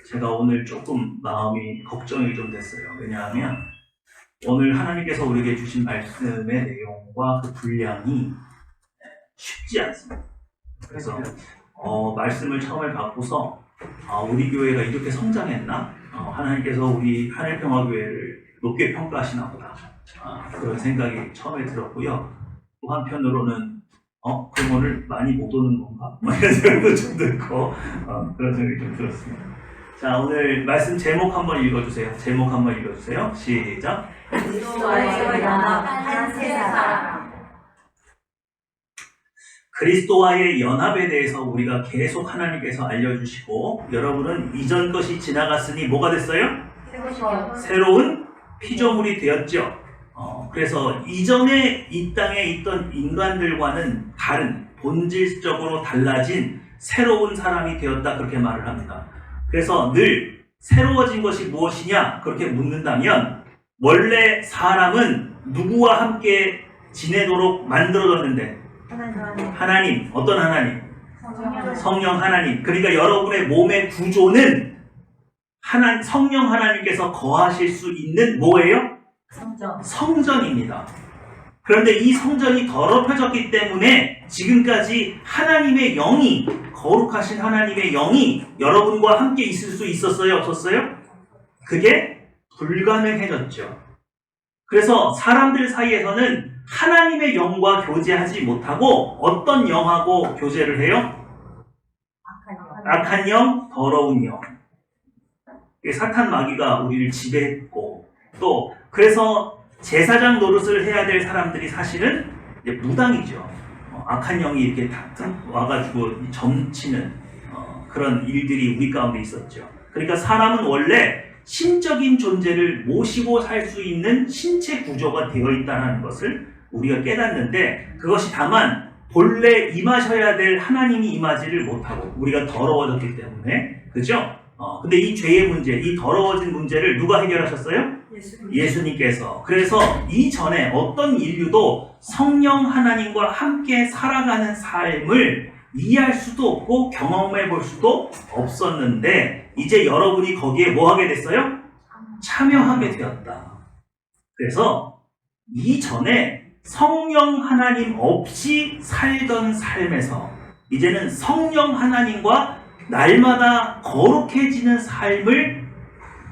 제가 오늘 조금 마음이 걱정이 좀 됐어요. 왜냐하면 오늘 하나님께서 우리에게 주신 말씀의 내용과 그 분량이 쉽지 않습니다. 그래서 말씀을 처음에 받고서 우리 교회가 이렇게 성장했나? 하나님께서 우리 하늘평화교회를 높게 평가하시나 보다. 그런 생각이 처음에 들었고요. 또 한편으로는 그럼 오늘 많이 못 오는 건가? 이런 생각도 좀 들고 그런 생각이 좀 들었습니다. 자, 오늘 말씀 제목 한번 읽어주세요. 제목 한번 읽어주세요. 시작. 그리스도와의 연합 한 세 사람. 그리스도와의 연합에 대해서 우리가 계속 하나님께서 알려주시고, 여러분은 이전 것이 지나갔으니 뭐가 됐어요? 새로운 피조물이 되었죠. 그래서 이전에 이 땅에 있던 인간들과는 다른, 본질적으로 달라진 새로운 사람이 되었다, 그렇게 말을 합니다. 그래서 늘 새로워진 것이 무엇이냐 그렇게 묻는다면, 원래 사람은 누구와 함께 지내도록 만들어졌는데, 하나님. 어떤 하나님? 성령 하나님. 그러니까 여러분의 몸의 구조는 성령 하나님께서 거하실 수 있는 뭐예요? 성전입니다. 그런데 이 성전이 더럽혀졌기 때문에 지금까지 하나님의 영이, 거룩하신 하나님의 영이 여러분과 함께 있을 수 있었어요? 없었어요? 그게 불가능해졌죠. 그래서 사람들 사이에서는 하나님의 영과 교제하지 못하고 어떤 영하고 교제를 해요? 악한 영, 더러운 영. 사탄 마귀가 우리를 지배했고, 또 그래서 제사장 노릇을 해야 될 사람들이 사실은 이제 무당이죠. 악한 영이 이렇게 와가지고 점치는 그런 일들이 우리 가운데 있었죠. 그러니까 사람은 원래 신적인 존재를 모시고 살 수 있는 신체 구조가 되어 있다는 것을 우리가 깨닫는데, 그것이 다만 본래 임하셔야 될 하나님이 임하지를 못하고 우리가 더러워졌기 때문에, 그죠? 근데 이 죄의 문제, 이 더러워진 문제를 누가 해결하셨어요? 예수님께서. 그래서 이전에 어떤 인류도 성령 하나님과 함께 살아가는 삶을 이해할 수도 없고 경험해 볼 수도 없었는데, 이제 여러분이 거기에 뭐 하게 됐어요? 참여하게 되었다. 그래서 이전에 성령 하나님 없이 살던 삶에서 이제는 성령 하나님과 날마다 거룩해지는 삶을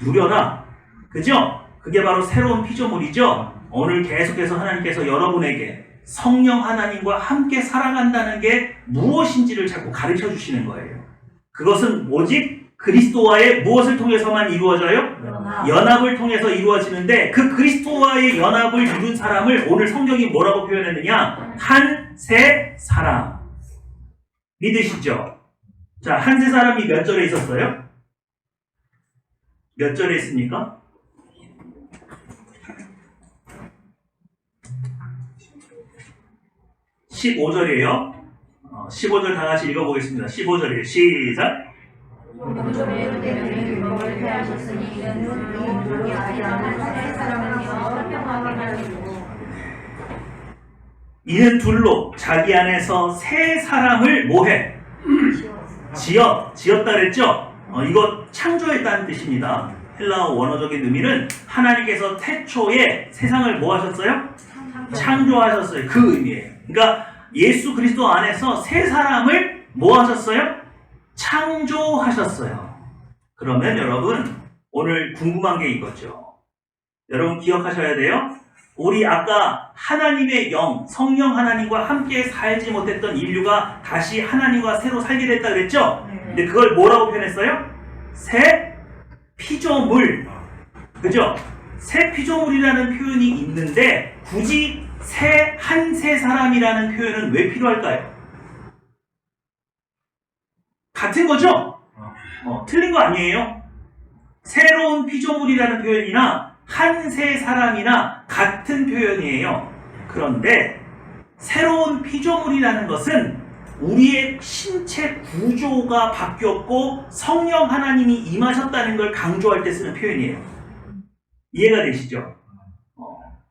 누려라. 그죠? 그게 바로 새로운 피조물이죠. 오늘 계속해서 하나님께서 여러분에게 성령 하나님과 함께 살아간다는 게 무엇인지를 자꾸 가르쳐 주시는 거예요. 그것은 오직 그리스도와의 무엇을 통해서만 이루어져요? 연합을 통해서 이루어지는데, 그 그리스도와의 연합을 이룬 사람을 오늘 성경이 뭐라고 표현했느냐? 한 세 사람. 믿으시죠? 자, 한 세 사람이 몇 절에 있었어요? 몇 절에 있습니까? 15절이에요. 15절 다 같이 읽어보겠습니다. 15절이에요. 시작. 이는 둘로 자기 안에서 새 사람을 뭐해? 지었다 그랬죠? 이거 창조했다는 뜻입니다. 헬라어 원어적인 의미는 하나님께서 태초에 세상을 뭐 하셨어요? 창조하셨어요. 그 의미예요. 그러니까 예수 그리스도 안에서 새 사람을 뭐 하셨어요? 창조하셨어요. 그러면 여러분, 오늘 궁금한 게 이거죠. 여러분 기억하셔야 돼요. 우리 아까 하나님의 영, 성령 하나님과 함께 살지 못했던 인류가 다시 하나님과 새로 살게 됐다 그랬죠? 근데 그걸 뭐라고 표현했어요? 새 피조물. 그죠? 새 피조물이라는 표현이 있는데 굳이 한 세 사람이라는 표현은 왜 필요할까요? 같은 거죠? 틀린 거 아니에요? 새로운 피조물이라는 표현이나 한 세 사람이나 같은 표현이에요. 그런데 새로운 피조물이라는 것은 우리의 신체 구조가 바뀌었고 성령 하나님이 임하셨다는 걸 강조할 때 쓰는 표현이에요. 이해가 되시죠?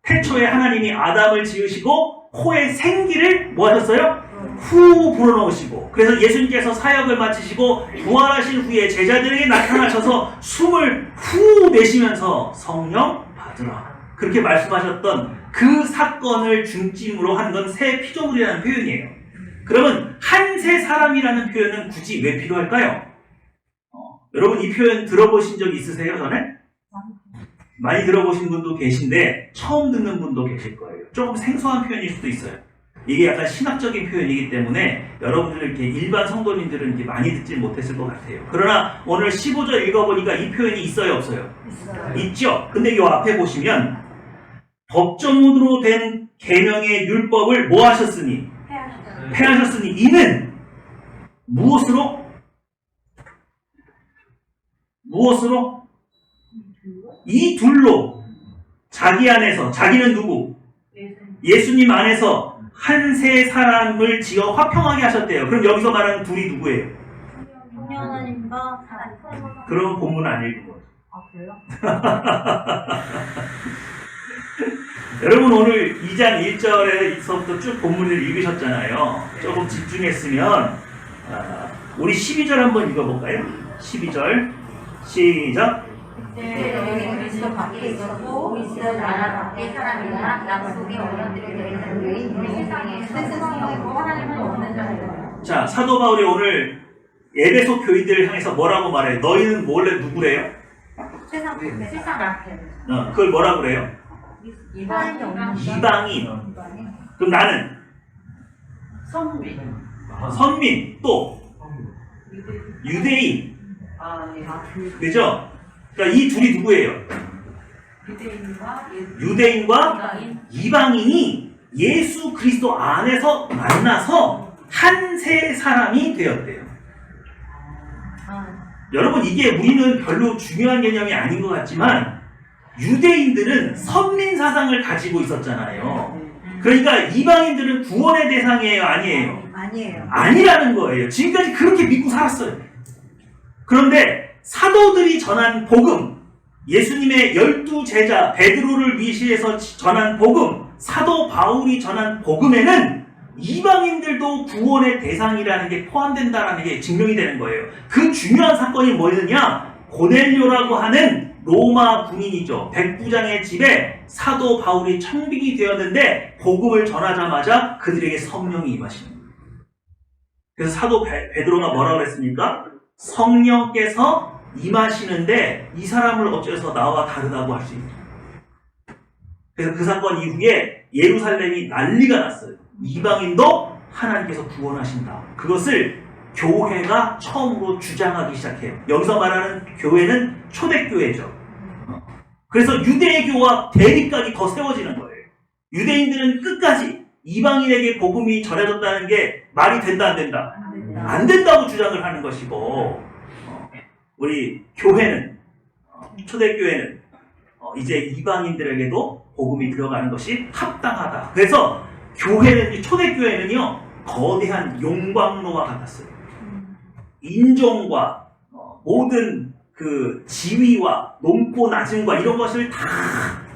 태초에 하나님이 아담을 지으시고 코에 생기를 뭐 하셨어요? 후 불어넣으시고, 그래서 예수님께서 사역을 마치시고 부활하신 후에 제자들에게 나타나셔서 숨을 후 내쉬면서 성령 받으라, 그렇게 말씀하셨던 그 사건을 중심으로 한 건 새 피조물이라는 표현이에요. 그러면 한 세 사람이라는 표현은 굳이 왜 필요할까요? 여러분 이 표현 들어보신 적 있으세요? 전에? 많이 들어보신 분도 계신데 처음 듣는 분도 계실 거예요. 조금 생소한 표현일 수도 있어요. 이게 약간 신학적인 표현이기 때문에 여러분들 이렇게 일반 성도님들은 이렇게 많이 듣지 못했을 것 같아요. 그러나 오늘 15절 읽어보니까 이 표현이 있어요, 없어요? 있어요. 있죠? 근데 이 앞에 보시면 법정으로 된 계명의 율법을 뭐 하셨으니? 폐하셨으니 이는 무엇으로? 이 둘로 자기 안에서, 자기는 누구? 예수님 안에서 한 세 사람을 지어 화평하게 하셨대요. 그럼 여기서 말하는 둘이 누구예요? 하나님과 사람. 그럼 본문 안 읽은 거죠. 아, 그래요? 여러분 오늘 2장 1절에서부터 쭉 본문을 읽으셨잖아요. 조금 집중했으면 우리 12절 한번 읽어볼까요? 12절 시작. 그때 너희 그리스도 밖에 있었고 이스라엘 나라 밖에 사람이나 약속의 언약들을 내리는 유인 우리 세상에 세상이고 하나님은 없는 자예요. 자, 사도 바울이 오늘 에베소 교인들을 향해서 뭐라고 말해요? 너희는 원래 누구래요? 세상 앞에 그걸 뭐라 그래요? 이방인이 없는 이방인. 그럼 나는 선민, 또 유대인. 그죠? 그러니까 이 둘이 누구예요? 유대인과 이방인이 예수 그리스도 안에서 만나서 한 세 사람이 되었대요. 여러분 이게 우리는 별로 중요한 개념이 아닌 것 같지만 유대인들은 선민 사상을 가지고 있었잖아요. 그러니까 이방인들은 구원의 대상이에요, 아니에요? 아니에요. 아니라는 거예요. 지금까지 그렇게 믿고 살았어요. 그런데 사도들이 전한 복음, 예수님의 12제자 베드로를 위시해서 전한 복음, 사도 바울이 전한 복음에는 이방인들도 구원의 대상이라는 게 포함된다는 게 증명이 되는 거예요. 그 중요한 사건이 뭐였느냐? 고넬료라고 하는 로마 군인이죠. 백부장의 집에 사도 바울이 청빙이 되었는데 복음을 전하자마자 그들에게 성령이 임하시는 거예요. 그래서 사도 베드로가 뭐라고 그랬습니까? 성령께서 임하시는데 이 사람을 어째서 나와 다르다고 할 수 있죠. 그래서 그 사건 이후에 예루살렘이 난리가 났어요. 이방인도 하나님께서 구원하신다. 그것을 교회가 처음으로 주장하기 시작해요. 여기서 말하는 교회는 초대교회죠. 그래서 유대교와 대립각이 더 세워지는 거예요. 유대인들은 끝까지 이방인에게 복음이 전해졌다는 게 말이 된다, 안 된다? 안 된다고 주장을 하는 것이고, 우리 교회는, 초대교회는 이제 이방인들에게도 복음이 들어가는 것이 합당하다. 그래서 교회는, 초대교회는요, 거대한 용광로와 같았어요. 인종과 모든 그 지위와 높고 낮음과 이런 것을 다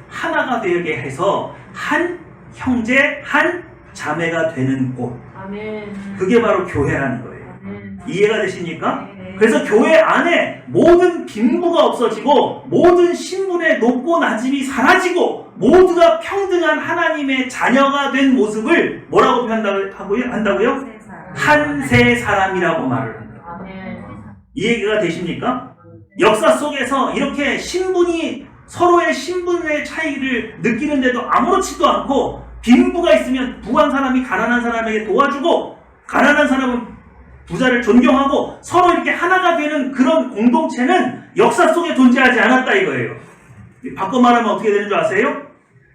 하나가 되게 해서 한 형제, 한 자매가 되는 곳. 아멘. 그게 바로 교회라는 거예요. 아멘. 이해가 되십니까? 네. 그래서 교회 안에 모든 빈부가 없어지고 모든 신분의 높고 낮음이 사라지고 모두가 평등한 하나님의 자녀가 된 모습을 뭐라고 한다고요? 한 세 사람이라고 말을 한다. 아멘. 이해가 되십니까? 역사 속에서 이렇게 신분이 서로의 신분의 차이를 느끼는데도 아무렇지도 않고 빈부가 있으면 부한 사람이 가난한 사람에게 도와주고 가난한 사람은 부자를 존경하고 서로 이렇게 하나가 되는 그런 공동체는 역사 속에 존재하지 않았다 이거예요. 바꿔 말하면 어떻게 되는 줄 아세요?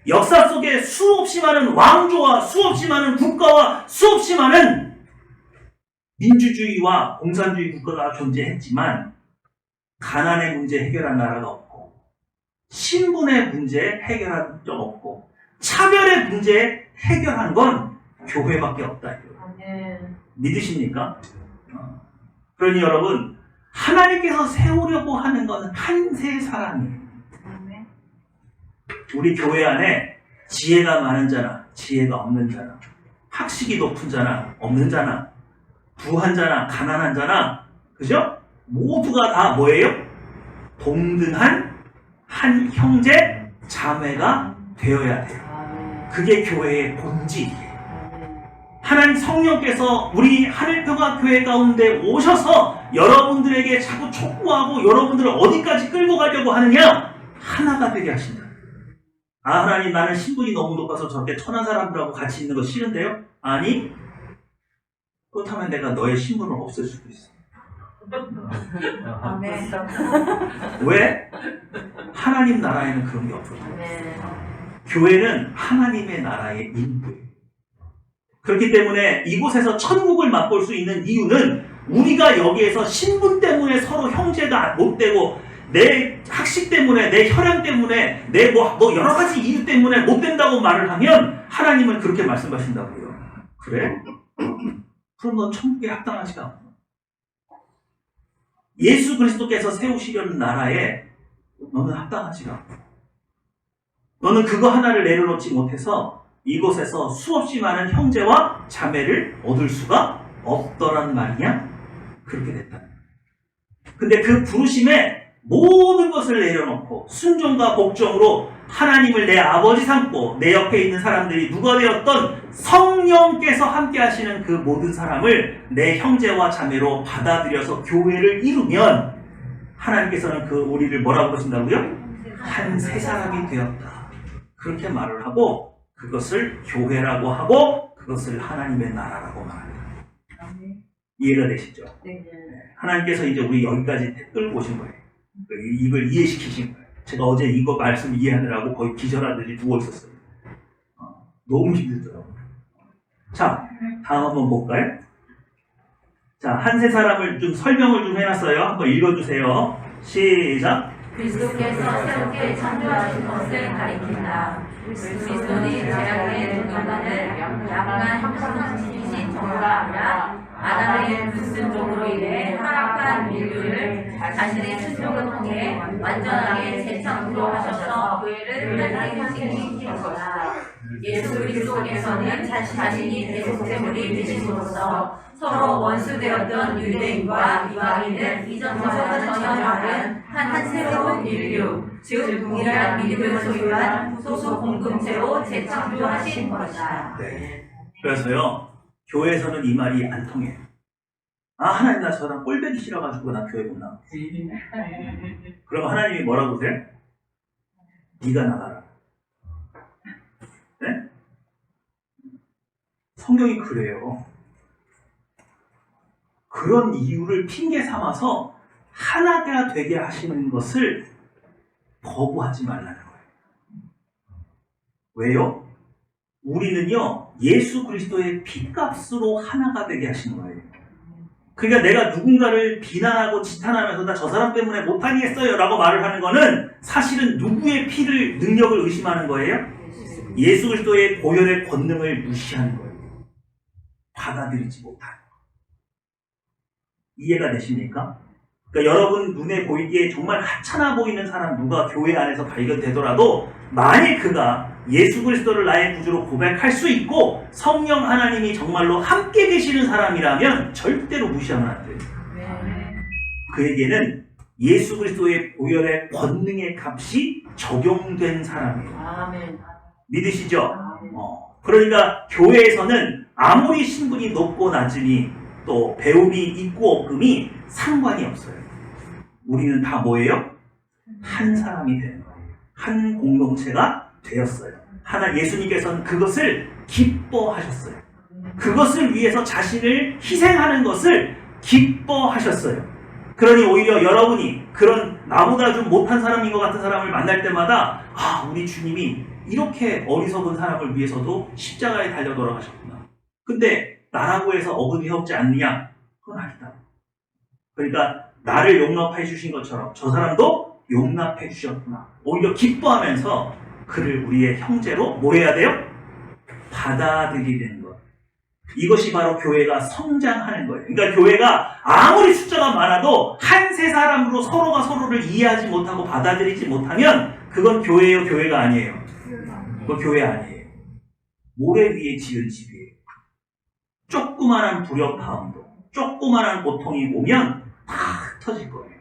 역사 속에 수없이 많은 왕조와 수없이 많은 국가와 수없이 많은 민주주의와 공산주의 국가가 존재했지만 가난의 문제 해결한 나라가 없고 신분의 문제 해결한 적 없고 차별의 문제 해결한 건 교회밖에 없다 이거예요. 믿으십니까? 그러니 여러분 하나님께서 세우려고 하는 건 한 세 사람이에요. 우리 교회 안에 지혜가 많은 자나 지혜가 없는 자나 학식이 높은 자나 없는 자나 부한 자나 가난한 자나 그죠? 모두가 다 뭐예요? 동등한 한 형제 자매가 되어야 돼요. 그게 교회의 본질이에요. 하나님 성령께서 우리 하늘평화 교회 가운데 오셔서 여러분들에게 자꾸 촉구하고 여러분들을 어디까지 끌고 가려고 하느냐? 하나가 되게 하신다. 아, 하나님, 나는 신분이 너무 높아서 저렇게 천한 사람들하고 같이 있는 거 싫은데요? 아니, 그렇다면 내가 너의 신분을 없앨 수도 있어. 아멘. 왜? 하나님 나라에는 그런 게 없거든요. 교회는 하나님의 나라의 일부예요. 그렇기 때문에 이곳에서 천국을 맛볼 수 있는 이유는 우리가 여기에서 신분 때문에 서로 형제가 못 되고 내 학식 때문에 내 혈양 때문에 내 뭐 여러 가지 이유 때문에 못 된다고 말을 하면 하나님은 그렇게 말씀하신다고요. 그래? 그럼 넌 천국에 합당하지가 않아. 예수 그리스도께서 세우시려는 나라에 너는 합당하지가 않아. 너는 그거 하나를 내려놓지 못해서 이곳에서 수없이 많은 형제와 자매를 얻을 수가 없더란 말이냐? 그렇게 됐다. 근데 그 부르심에 모든 것을 내려놓고 순종과 복종으로 하나님을 내 아버지 삼고 내 옆에 있는 사람들이 누가 되었던 성령께서 함께 하시는 그 모든 사람을 내 형제와 자매로 받아들여서 교회를 이루면 하나님께서는 그 우리를 뭐라고 그러신다고요? 한 세 사람이 되었다. 그렇게 말을 하고 그것을 교회라고 하고 그것을 하나님의 나라라고 말합니다. 이해가 되시죠? 네. 하나님께서 이제 우리 여기까지 끌고 오신 거예요. 이걸 이해시키신 거예요. 제가 어제 이거 말씀 이해하느라고 거의 기절하듯이 누워 있었어요. 너무 힘들더라고요. 자, 다음 한번 볼까요? 자, 한 세 사람을 좀 설명을 좀 해놨어요. 한번 읽어주세요. 시작. 그리스도께서 새롭게 창조하신 것을 가리킨다. 그리스도는 제약의 동영관을 약간 형상시키신 정도가 아니라 아담의 불순종으로 인해 타락한 인류를 자신의 순종을 통해 완전하게 재창조하셔서 교회를 탄생시키신 것이다. 예수 그리스도께서는 자신이 대속제물이 되심으로써 서로 원수되었던 유대인과 이방인을 이전과는 전혀 다른 한 새로운 인류, 즉 동일한 믿음을 소유한 소속 공동체로 재창조하신 것이다. 네. 그래서요, 교회에서는 이 말이 안 통해요. 아, 하나님, 나 저랑 꼴배기 싫어가지고 나 교회 못 나가. 그럼 하나님이 뭐라고 하세요? 네가 나가라. 네? 성경이 그래요. 그런 이유를 핑계 삼아서 하나가 되게 하시는 것을 거부하지 말라는 거예요. 왜요? 우리는요, 예수 그리스도의 핏값으로 하나가 되게 하신 거예요. 그러니까 내가 누군가를 비난하고 지탄하면서 나 저 사람 때문에 못하겠어요 라고 말을 하는 거는 사실은 누구의 피를, 능력을 의심하는 거예요? 예수 그리스도의 보혈의 권능을 무시하는 거예요. 받아들이지 못하는 거예요. 이해가 되십니까? 그러니까 여러분 눈에 보이기에 정말 하찮아 보이는 사람 누가 교회 안에서 발견되더라도 만일 그가 예수 그리스도를 나의 구주로 고백할 수 있고 성령 하나님이 정말로 함께 계시는 사람이라면 절대로 무시하면 안 돼요. 그에게는 예수 그리스도의 보혈의 권능의 값이 적용된 사람이에요. 아멘. 믿으시죠? 그러니까 교회에서는 아무리 신분이 높고 낮으니 또 배움이 있고 없음이 상관이 없어요. 우리는 다 뭐예요? 한 사람이 되는 거예요. 한 공동체가 되었어요. 하나 예수님께서는 그것을 기뻐하셨어요. 그것을 위해서 자신을 희생하는 것을 기뻐하셨어요. 그러니 오히려 여러분이 그런 나보다 좀 못한 사람인 것 같은 사람을 만날 때마다 아, 우리 주님이 이렇게 어리석은 사람을 위해서도 십자가에 달려 돌아가셨구나. 근데 나라고 해서 어긋이 않느냐? 그건 아니다. 그러니까 나를 용납해 주신 것처럼 저 사람도 용납해 주셨구나. 오히려 기뻐하면서 그를 우리의 형제로 뭐 해야 돼요? 받아들이는 것. 이것이 바로 교회가 성장하는 거예요. 그러니까 교회가 아무리 숫자가 많아도 한 세 사람으로 서로가 서로를 이해하지 못하고 받아들이지 못하면 그건 교회예요, 교회가 아니에요. 그건 교회 아니에요. 모래 위에 지은 집이에요. 조그만한 불협화음도, 조그만한 고통이 오면 다 흩어질 거예요.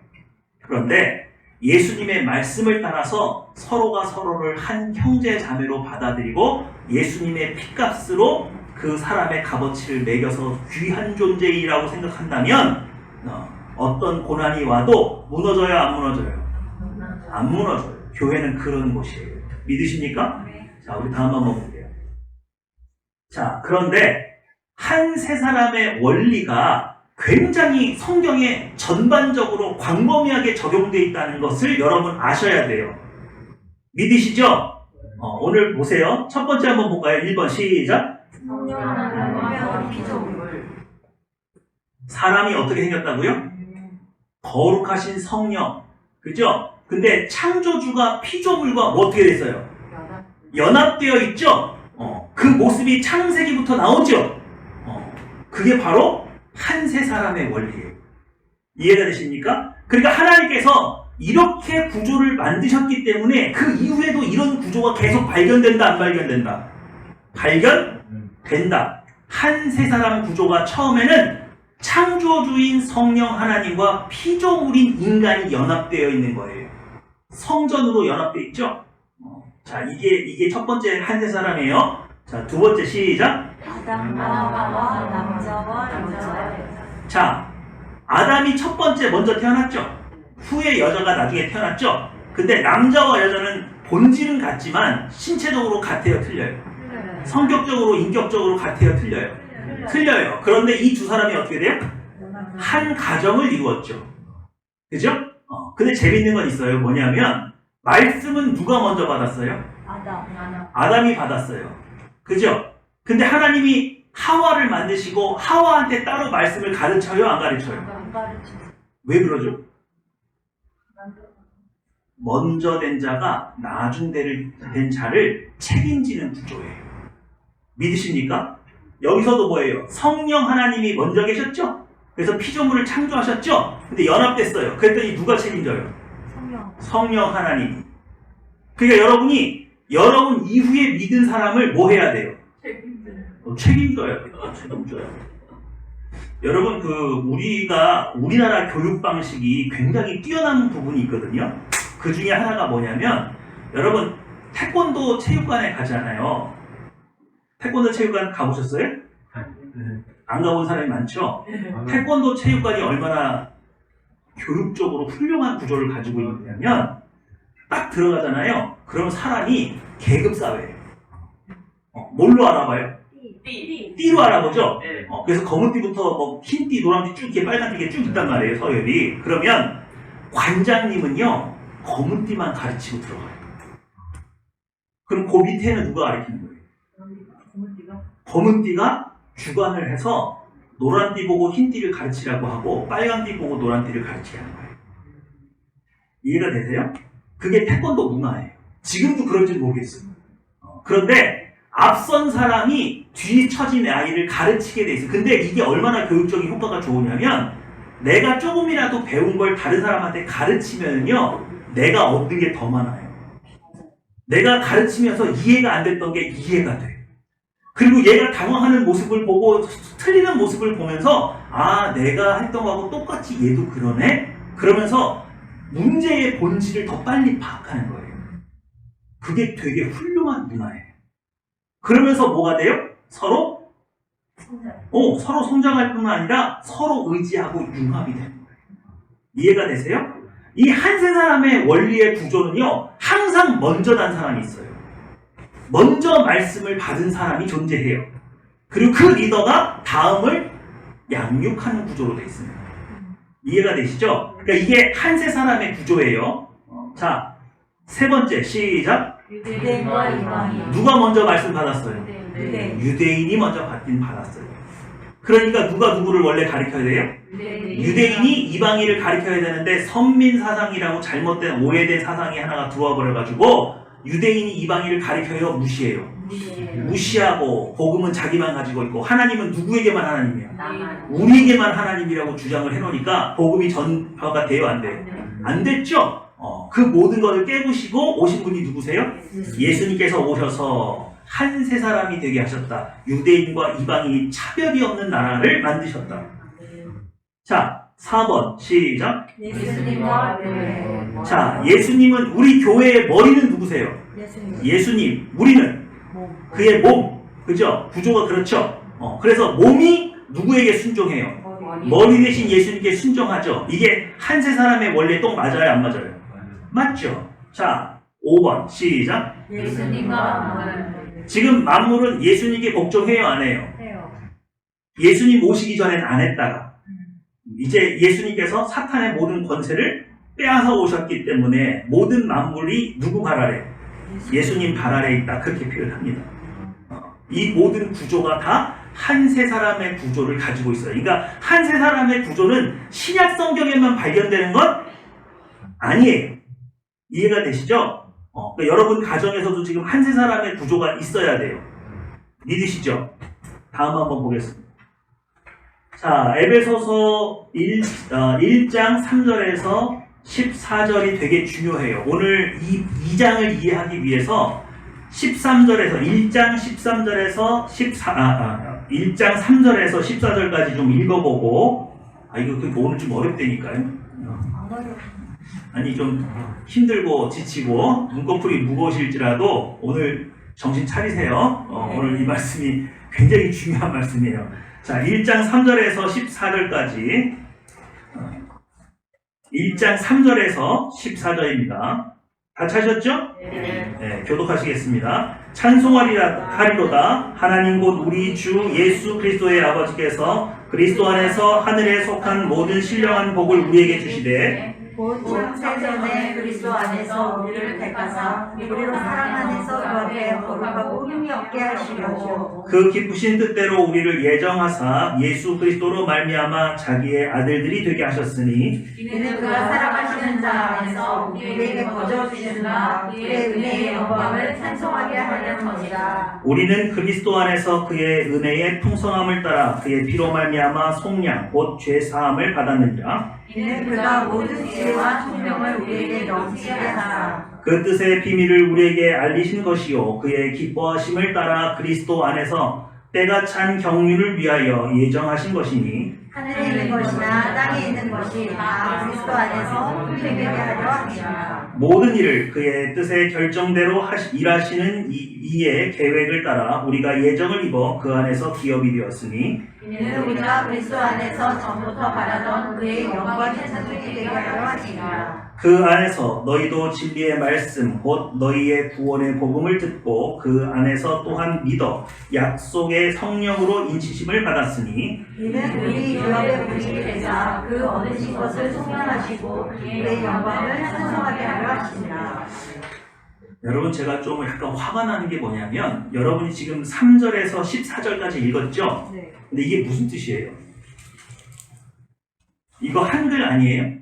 그런데 예수님의 말씀을 따라서 서로가 서로를 한 형제 자매로 받아들이고 예수님의 피값으로 그 사람의 값어치를 매겨서 귀한 존재이라고 생각한다면 어떤 고난이 와도 무너져요, 안 무너져요? 안 무너져요. 교회는 그런 곳이에요. 믿으십니까? 자, 우리 다음 한번 볼게요. 자, 그런데 한 세 사람의 원리가 굉장히 성경에 전반적으로 광범위하게 적용되어 있다는 것을 여러분 아셔야 돼요. 믿으시죠? 오늘 보세요. 첫 번째 한번 볼까요? 1번 시작. 사람이 어떻게 생겼다고요? 거룩하신 성령. 그죠? 근데 창조주가 피조물과 뭐 어떻게 됐어요? 연합되어 있죠? 그 모습이 창세기부터 나오죠? 그게 바로 한 세 사람의 원리예요. 이해가 되십니까? 그러니까 하나님께서 이렇게 구조를 만드셨기 때문에 그 이후에도 이런 구조가 계속 발견된다, 안 발견된다? 발견된다. 한 세 사람 구조가 처음에는 창조주인 성령 하나님과 피조물인 인간이 연합되어 있는 거예요. 성전으로 연합되어 있죠? 자, 이게 첫 번째 한 세 사람이에요. 자, 두 번째 시작. 아담과 남자와 여자. 자, 아담이 첫 번째 먼저 태어났죠? 후에 여자가 나중에 태어났죠? 근데 남자와 여자는 본질은 같지만 신체적으로 같아요, 틀려요? 성격적으로, 인격적으로 같아요, 틀려요? 틀려요. 그런데 이 두 사람이 어떻게 돼요? 한 가정을 이루었죠. 그죠? 근데 재밌는 건 있어요. 뭐냐면 말씀은 누가 먼저 받았어요? 아담이 받았어요. 그죠? 근데 하나님이 하와를 만드시고 하와한테 따로 말씀을 가르쳐요? 안 가르쳐요? 왜 그러죠? 먼저 된 자가 나중 된 자를 책임지는 구조예요. 믿으십니까? 여기서도 뭐예요? 성령 하나님이 먼저 계셨죠? 그래서 피조물을 창조하셨죠? 근데 연합됐어요. 그랬더니 누가 책임져요? 성령 하나님이. 그러니까 여러분 이후에 믿은 사람을 뭐 해야 돼요? 책임져야 돼요. 책임져야 돼요. 여러분, 우리나라 교육 방식이 굉장히 뛰어난 부분이 있거든요. 그 중에 하나가 뭐냐면, 여러분, 태권도 체육관에 가잖아요. 태권도 체육관 가보셨어요? 안 가본 사람이 많죠? 태권도 체육관이 얼마나 교육적으로 훌륭한 구조를 가지고 있냐면, 딱 들어가잖아요. 그럼 사람이 계급사회예요. 뭘로 알아봐요? 띠로 알아보죠? 그래서 검은 띠부터 뭐 흰 띠, 노란 띠 쭉 이렇게 빨간 띠 쭉 있단 말이에요, 서열이. 그러면 관장님은요, 검은 띠만 가르치고 들어가요. 그럼 그 밑에는 누가 가르치는 거예요? 검은 띠가 주관을 해서 노란 띠 보고 흰 띠를 가르치라고 하고 빨간 띠 보고 노란 띠를 가르치게 하는 거예요. 이해가 되세요? 그게 태권도 문화예요. 지금도 그런지 모르겠어요. 그런데 앞선 사람이 뒤처진 아이를 가르치게 돼 있어요. 근데 이게 얼마나 교육적인 효과가 좋으냐면 내가 조금이라도 배운 걸 다른 사람한테 가르치면요, 내가 얻는 게 더 많아요. 내가 가르치면서 이해가 안 됐던 게 이해가 돼. 그리고 얘가 당황하는 모습을 보고 틀리는 모습을 보면서 아, 내가 했던 거하고 똑같이 얘도 그러네? 그러면서 문제의 본질을 더 빨리 파악하는 거예요. 그게 되게 훌륭한 문화예요. 그러면서 뭐가 돼요? 서로 성장할 뿐만 아니라 서로 의지하고 융합이 되는 거예요. 이해가 되세요? 이 한 세 사람의 원리의 구조는요, 항상 먼저 난 사람이 있어요. 먼저 말씀을 받은 사람이 존재해요. 그리고 그 리더가 다음을 양육하는 구조로 되어 있습니다. 이해가 되시죠? 그러니까 이게 한 세 사람의 구조예요. 자, 세 번째 시작. 유대인과 이방인. 누가 먼저 말씀 받았어요? 유대인. 유대인이 먼저 받았어요. 그러니까 누가 누구를 원래 가르쳐야 돼요? 유대인이 이방인을 가르쳐야 되는데 선민 사상이라고 잘못된 오해된 사상이 하나가 들어와 버려가지고 유대인이 이방인을 가르쳐요? 무시해요? 무시하고 복음은 자기만 가지고 있고 하나님은 누구에게만 하나님이야? 우리에게만 하나님이라고 주장을 해놓으니까 복음이 전파가 돼요? 안 돼요? 안 됐죠? 그 모든 것을 깨부시고 오신 분이 누구세요? 예수님께서 오셔서 한 세 사람이 되게 하셨다. 유대인과 이방인이 차별이 없는 나라를 만드셨다. 자, 4번 시작. 예수님과 교회. 자, 예수님은 우리 교회의 머리는 누구세요? 예수님. 우리는 그의 몸. 그죠? 구조가 그렇죠? 그래서 몸이 누구에게 순종해요? 머리 대신 예수님께 순종하죠. 이게 한 세 사람의 원래 똥 맞아요? 안 맞아요? 맞죠? 자, 5번 시작. 예수님과 만물. 지금 만물은 예수님께 복종해요? 안 해요? 예수님 오시기 전에는 안 했다가 이제 예수님께서 사탄의 모든 권세를 빼앗아 오셨기 때문에 모든 만물이 누구 발 아래? 예수님 발 아래 있다. 그렇게 표현합니다. 이 모든 구조가 다 한 세 사람의 구조를 가지고 있어요. 그러니까 한 세 사람의 구조는 신약 성경에만 발견되는 건 아니에요. 이해가 되시죠? 그러니까 여러분 가정에서도 지금 한 세 사람의 구조가 있어야 돼요. 믿으시죠? 다음 한번 보겠습니다. 자, 에베소서 1장 3절에서 14절이 되게 중요해요. 오늘 이 2장을 이해하기 위해서 13절에서 1장 13절에서 1장 3절에서 14절까지 좀 읽어보고 이거 오늘 좀 어렵다니까요. 아니 좀 힘들고 지치고 눈꺼풀이 무거우실지라도 오늘 정신 차리세요. 오늘 이 말씀이 굉장히 중요한 말씀이에요. 자, 1장 3절에서 14절까지 1장 3절에서 14절입니다. 다 찾으셨죠? 네, 교독하시겠습니다. 찬송하리로다 하나님 곧 우리 주 예수 그리스도의 아버지께서 그리스도 안에서 하늘에 속한 모든 신령한 복을 우리에게 주시되 곧 창세전에 그리스도 안에서 우리를 택하사 우리로 사랑 안에서 그 앞에 거룩하고 흠이 없게 하시려고 그 기쁘신 뜻대로 우리를 예정하사 예수 그리스도로 말미암아 자기의 아들들이 되게 하셨으니 이는 그가 사랑하시는 자 안에서 우리에게 거저 주시는 그의 은혜의 영광을 찬송하게 하려는 것이다. 우리는 그리스도 안에서 그의 은혜의 풍성함을 따라 그의 피로 말미암아 속량 곧 죄 사함을 받았느니라. 이는 그가 모든 지혜와 총명을 우리에게 넘치게 하사 그 뜻의 비밀을 우리에게 알리신 것이요 그의 기뻐하심을 따라 그리스도 안에서 때가 찬 경륜을 위하여 예정하신 것이니 하늘에 있는 것이나 땅에 있는 것이 다 그리스도 안에서 힘되게 하려 하시니라. 모든 일을 그의 뜻의 결정대로 일하시는 이의 계획을 따라 우리가 예정을 입어 그 안에서 기업이 되었으니 이는 우리가 그리스도 안에서 전부터 바라던 그의 영광의 찬송이 되게 하려 하시니라. 그 안에서 너희도 진리의 말씀 곧 너희의 구원의 복음을 듣고 그 안에서 또한 믿어 약속의 성령으로 인치심을 받았으니 이는 우리 유업의 분이 되사 그 얻으신 것을 소명하시고 그의 영광을 찬송하게 하려 하시니라. 여러분 제가 좀 약간 화가 나는 게 뭐냐면 여러분이 지금 3절에서 14절까지 읽었죠? 네. 근데 이게 무슨 뜻이에요? 이거 한글 아니에요?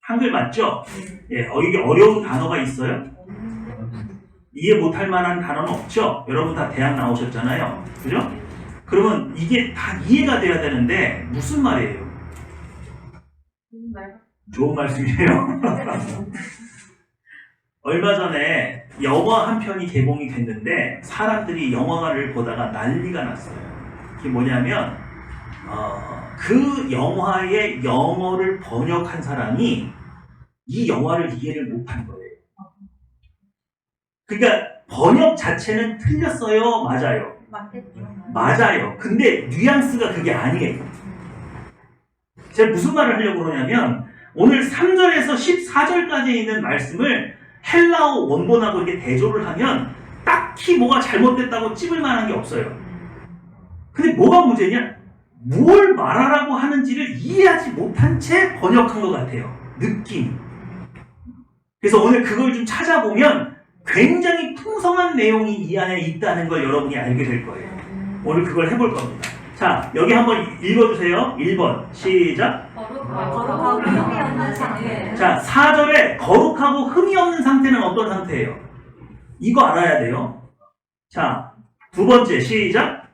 한글 맞죠? 예, 이게 어려운 단어가 있어요? 이해 못할 만한 단어는 없죠? 여러분 다 대학 나오셨잖아요. 그죠? 그러면 이게 다 이해가 돼야 되는데 무슨 말이에요? 좋은 말씀이에요. 얼마 전에 영화 한 편이 개봉이 됐는데 사람들이 영화를 보다가 난리가 났어요. 그게 뭐냐면 그 영화의 영어를 번역한 사람이 이 영화를 이해를 못한 거예요. 그러니까 번역 자체는 틀렸어요? 맞아요? 맞아요. 근데 뉘앙스가 그게 아니에요. 제가 무슨 말을 하려고 그러냐면 오늘 3절에서 14절까지 있는 말씀을 헬라어 원본하고 이렇게 대조를 하면 딱히 뭐가 잘못됐다고 찝을 만한 게 없어요. 근데 뭐가 문제냐? 뭘 말하라고 하는지를 이해하지 못한 채 번역한 것 같아요. 느낌. 그래서 오늘 그걸 좀 찾아보면 굉장히 풍성한 내용이 이 안에 있다는 걸 여러분이 알게 될 거예요. 오늘 그걸 해볼 겁니다. 자, 여기 한번 읽어주세요. 1번 시작. 거룩하고 흠이 없는 상태. 자, 4절에 거룩하고 흠이 없는 상태는 어떤 상태예요? 이거 알아야 돼요. 자, 두 번째 시작.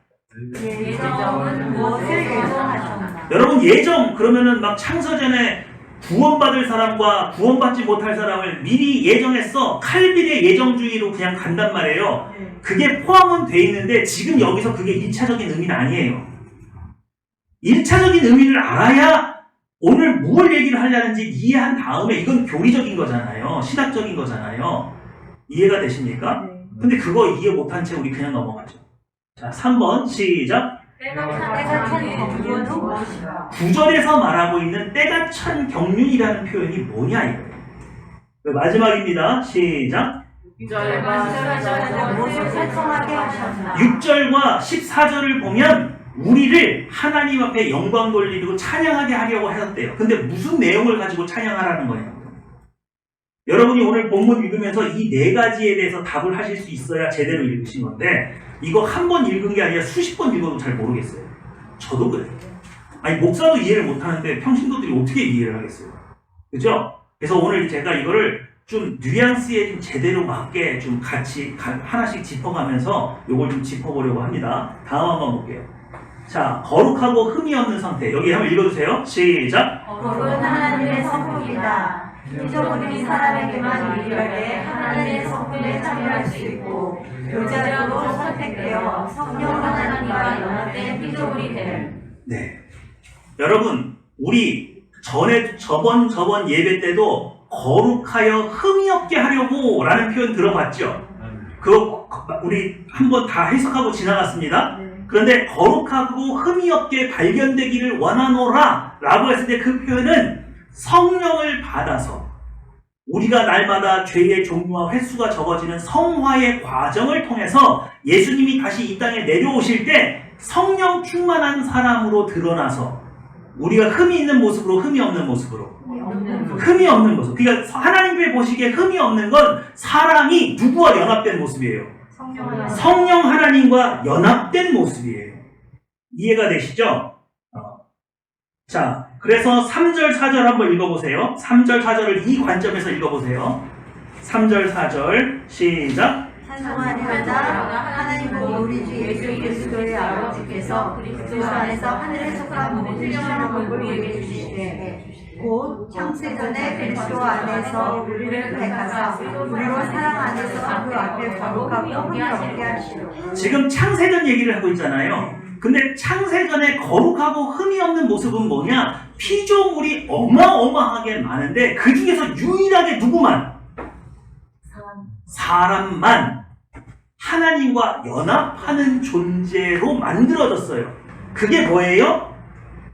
예정은 무엇을 예정하셨나. 여러분 예정 그러면은 막 창세전에 구원받을 사람과 구원받지 못할 사람을 미리 예정했어. 칼빈의 예정주의로 그냥 간단 말이에요. 그게 포함은 돼 있는데 지금 여기서 그게 1차적인 의미는 아니에요. 1차적인 의미를 알아야 오늘 무엇 얘기를 하려는지 이해한 다음에 이건 교리적인 거잖아요. 신학적인 거잖아요. 이해가 되십니까? 근데 그거 이해 못한 채 우리 그냥 넘어가죠. 자, 3번 시작. 때가 찬 경륜은 무엇이다? 9절에서 말하고 있는 때가 찬 경륜이라는 표현이 뭐냐 이거예요. 마지막입니다. 시작. 6절과 무엇을 설정하게 하셨나? 6절과 14절을 보면 우리를 하나님 앞에 영광 돌리고 찬양하게 하려고 하셨대요. 근데 무슨 내용을 가지고 찬양하라는 거냐고요. 여러분이 오늘 본문 읽으면서 이 네 가지에 대해서 답을 하실 수 있어야 제대로 읽으신 건데 이거 한 번 읽은 게 아니라 수십 번 읽어도 잘 모르겠어요. 저도 그래요. 아니 목사도 이해를 못하는데 평신도들이 어떻게 이해를 하겠어요. 그죠? 그래서 오늘 제가 이거를 좀 뉘앙스에 좀 제대로 맞게 좀 같이 하나씩 짚어가면서 이걸 좀 짚어보려고 합니다. 다음 한번 볼게요. 자, 거룩하고 흠이 없는 상태. 여기 한번 읽어주세요. 시작. 거룩은 하나님의 성품이다. 피조물이 사람에게만 유일하게 하나님의 성품에 참여할 수 있고 교제자로 선택되어 성령 하나님과 연합된 피조물이 될. 네. 여러분, 우리 저번 예배 때도 거룩하여 흠이 없게 하려고 라는 표현 들어봤죠? 그거 우리 한번 다 해석하고 지나갔습니다. 그런데 거룩하고 흠이 없게 발견되기를 원하노라 라고 했을 때 그 표현은 성령을 받아서 우리가 날마다 죄의 종류와 횟수가 적어지는 성화의 과정을 통해서 예수님이 다시 이 땅에 내려오실 때 성령 충만한 사람으로 드러나서 우리가 흠이 있는 모습으로 흠이 없는 모습으로 흠이 없는 모습. 그러니까 하나님께 보시기에 흠이 없는 건 사람이 누구와 연합된 모습이에요. 성령 하나님과 연합된 모습이에요. 이해가 되시죠? 자, 그래서 3절, 4절 한번 읽어보세요. 3절, 4절을 이 관점에서 읽어보세요. 3절, 4절 시작. 찬송하리로다 하나님과 우리 주 예수 그리스도의 아버지께서 그리스도 안에서 하늘에 속한 모든 시험을 우리에게 주시되 곧 창세전에 그리스도 안에서 우리를 택하사 우리로 사랑 안에서 그 앞에 거룩하고 흠이 없게 하시고. 지금 창세전 얘기를 하고 있잖아요. 근데 창세전에 거룩하고 흠이 없는 모습은 뭐냐? 피조물이 어마어마하게 많은데 그 중에서 유일하게 누구만? 사람만 하나님과 연합하는 존재로 만들어졌어요. 그게 뭐예요?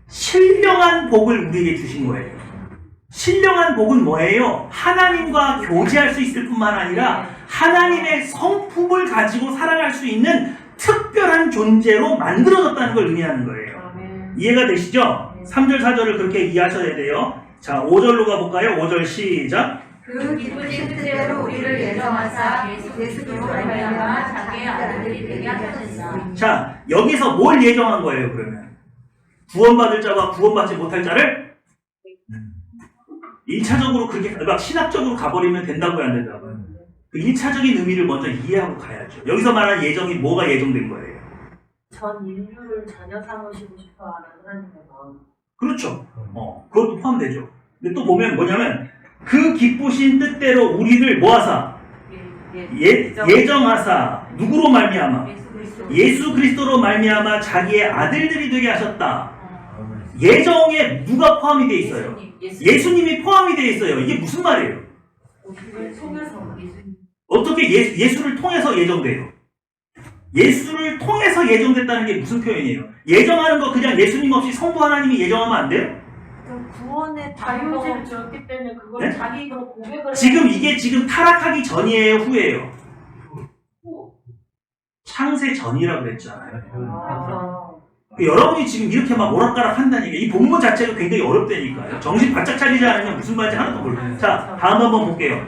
신령한 복을 우리에게 주신 거예요. 신령한 복은 뭐예요? 하나님과 교제할 수 있을 뿐만 아니라 하나님의 성품을 가지고 살아갈 수 있는 특별한 존재로 만들어졌다는 걸 의미하는 거예요. 이해가 되시죠? 3절, 4절을 그렇게 이해하셔야 돼요. 자, 5절로 가볼까요? 5절 시작. 그 기쁘신 뜻대로 우리를 예정하사 예수로 말미암아 자기의 아들들이 되게 하셨으나. 자, 여기서 뭘 예정한 거예요, 그러면? 구원받을 자와 구원받지 못할 자를 1차적으로 그렇게 막 신학적으로 가버리면 된다고요, 안 된다고요? 그 1차적인 의미를 먼저 이해하고 가야죠. 여기서 말하는 예정이 뭐가 예정된 거예요? 전 인류를 자녀 삼으시고 싶어하는 하나님의 마음. 그렇죠. 그것도 포함되죠. 근데 또 보면 뭐냐면 그 기쁘신 뜻대로 우리를 모아사 예정하사 누구로 말미암아 예수 그리스도로 말미암아 자기의 아들들이 되게 하셨다. 예정에 누가 포함이 돼 있어요? 예수님이 포함이 돼 있어요. 이게 무슨 말이에요? 어떻게 예수를 통해서 예정돼요? 예수를 통해서 예정됐다는 게 무슨 표현이에요? 예정하는 거 그냥 예수님 없이 성부 하나님이 예정하면 안 돼요? 구원의 자유를 줬기 때문에 그걸 네? 자기 입으로 고백을 지금 이게 지금 타락하기 전이에요, 후예요? 창세 전이라고 그랬잖아요. 여러분이 지금 이렇게 막 오락가락 한다니까 이 본문 자체가 굉장히 어렵다니까요. 정신 바짝 차리지 않으면 무슨 말인지 하나도 모르겠어요. 자, 다음 한번 볼게요.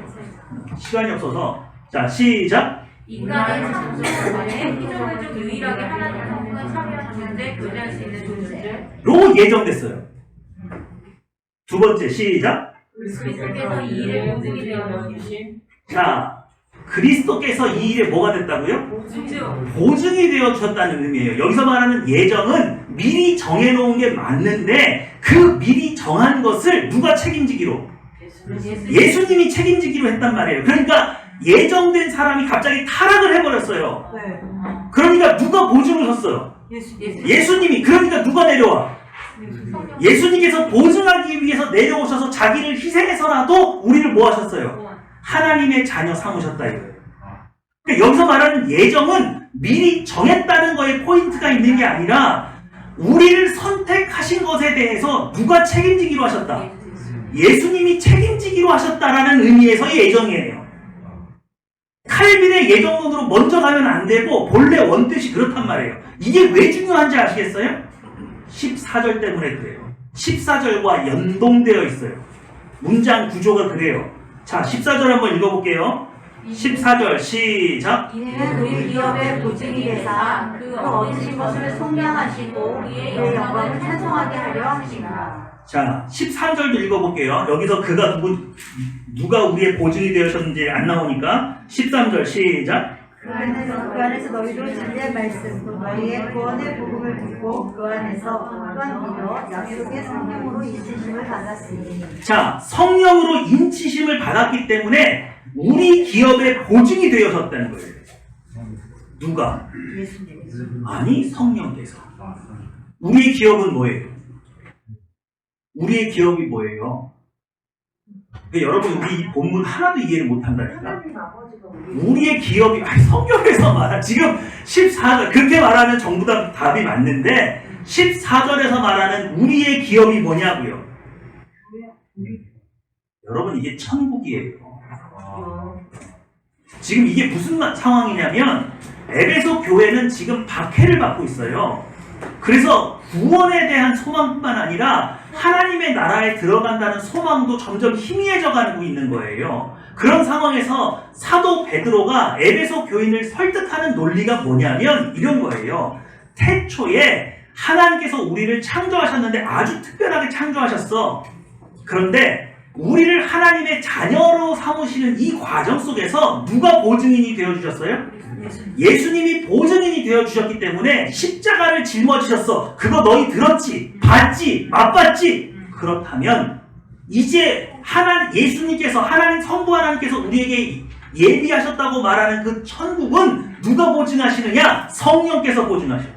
시간이 없어서. 자, 시작. 인간의 창조 전에 피조물 중 유일하게 하나님의 성품에 참여하는 존재, 교제할 수 있는 존재로 예정됐어요. 두 번째, 시작. 그리스도께서 이 일을 모든 일에 넣어주신. 자, 그리스도께서 이 일에 뭐가 됐다고요? 진짜. 보증이 되어 주셨다는 의미예요. 여기서 말하는 예정은 미리 정해놓은 게 맞는데 그 미리 정한 것을 누가 책임지기로? 예수님이 책임지기로 했단 말이에요. 그러니까 예정된 사람이 갑자기 타락을 해버렸어요. 네. 그러니까 누가 보증을 섰어요? 예수님이. 그러니까 누가 내려와? 예수님께서 보증하기 위해서 내려오셔서 자기를 희생해서라도 우리를 뭐 하셨어요? 하나님의 자녀 삼으셨다 이거예요. 그러니까 여기서 말하는 예정은 미리 정했다는 거에 포인트가 있는 게 아니라 우리를 선택하신 것에 대해서 누가 책임지기로 하셨다? 예수님이 책임지기로 하셨다라는 의미에서의 예정이에요. 칼빈의 예정론으로 먼저 가면 안 되고 본래 원뜻이 그렇단 말이에요. 이게 왜 중요한지 아시겠어요? 14절 때문에 그래요. 14절과 연동되어 있어요. 문장 구조가 그래요. 자, 14절 한번 읽어볼게요. 14절 시작. 이는 우리 기업의 보증이 되사 그 얻으신 것을 속량하시고 그의 영광을 찬송하게 하려 하시니라. 자, 13절도 읽어볼게요. 여기서 그가 누가 우리의 보증이 되셨는지 안 나오니까 13절 시작. 그 안에서 너희도 진리의 말씀 너희의 구원의 복음을 듣고 그 안에서 또한 믿어 약속의 성령으로 인치심을 받았으니. 자, 성령으로 인치심을 받았기 때문에 우리 기업의 보증이 되어졌다는 거예요. 누가? 예수님. 아니, 성령께서. 우리의 기업은 뭐예요? 우리의 기업이 뭐예요? 그러니까 여러분, 우리 이 본문 하나도 이해를 못한다니까. 하나님 아버지가 우리의 기업이, 성경에서 말한, 지금 14절, 그렇게 말하면 전부 다 답이 맞는데, 14절에서 말하는 우리의 기업이 뭐냐고요? 여러분, 이게 천국이에요. 지금 이게 무슨 상황이냐면, 에베소 교회는 지금 박해를 받고 있어요. 그래서 구원에 대한 소망뿐만 아니라 하나님의 나라에 들어간다는 소망도 점점 희미해져 가고 있는 거예요. 그런 상황에서 사도 베드로가 에베소 교인을 설득하는 논리가 뭐냐면 이런 거예요. 태초에 하나님께서 우리를 창조하셨는데 아주 특별하게 창조하셨어. 그런데 우리를 하나님의 자녀로 삼으시는 이 과정 속에서 누가 보증인이 되어주셨어요? 예수님이 보증인이 되어주셨기 때문에 십자가를 짊어지셨어. 그거 너희 들었지? 봤지? 맛봤지? 그렇다면 이제 예수님께서, 하나님 성부 하나님께서 우리에게 예비하셨다고 말하는 그 천국은 누가 보증하시느냐? 성령께서 보증하셔.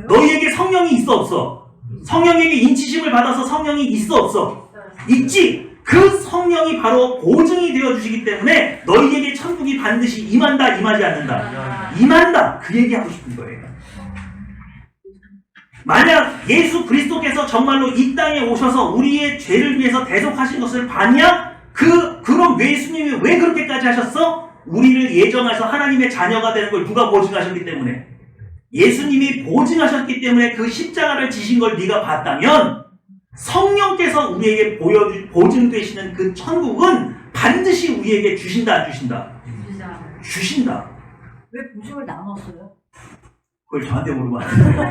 너희에게 성령이 있어 없어? 성령에게 인치심을 받아서 성령이 있어 없어? 있지? 그 성령이 바로 보증이 되어주시기 때문에 너희에게 천국이 반드시 임한다, 임하지 않는다? 임한다! 그 얘기하고 싶은 거예요. 만약 예수 그리스도께서 정말로 이 땅에 오셔서 우리의 죄를 위해서 대속하신 것을 봤냐? 그럼 예수님이 왜 그렇게까지 하셨어? 우리를 예정해서 하나님의 자녀가 되는 걸 누가 보증하셨기 때문에? 예수님이 보증하셨기 때문에 그 십자가를 지신 걸 네가 봤다면 성령께서 우리에게 보증되시는 그 천국은 반드시 우리에게 주신다, 안 주신다? 주신다. 왜 보증을 나눴어요? 그걸 저한테 물으면 안 돼요.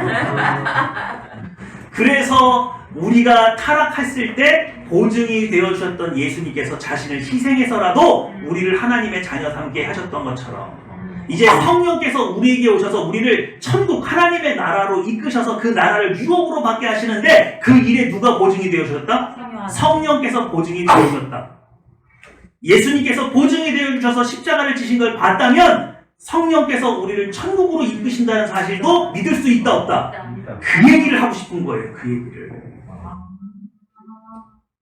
그래서 우리가 타락했을 때 보증이 되어주셨던 예수님께서 자신을 희생해서라도 우리를 하나님의 자녀 삼게 하셨던 것처럼 이제 성령께서 우리에게 오셔서 우리를 천국 하나님의 나라로 이끄셔서 그 나라를 유업으로 받게 하시는데 그 일에 누가 보증이 되어주셨다? 성령께서 보증이 되어주셨다. 예수님께서 보증이 되어주셔서 십자가를 지신 걸 봤다면 성령께서 우리를 천국으로 이끄신다는 사실도 믿을 수 있다 없다? 그 얘기를 하고 싶은 거예요. 그 얘기를.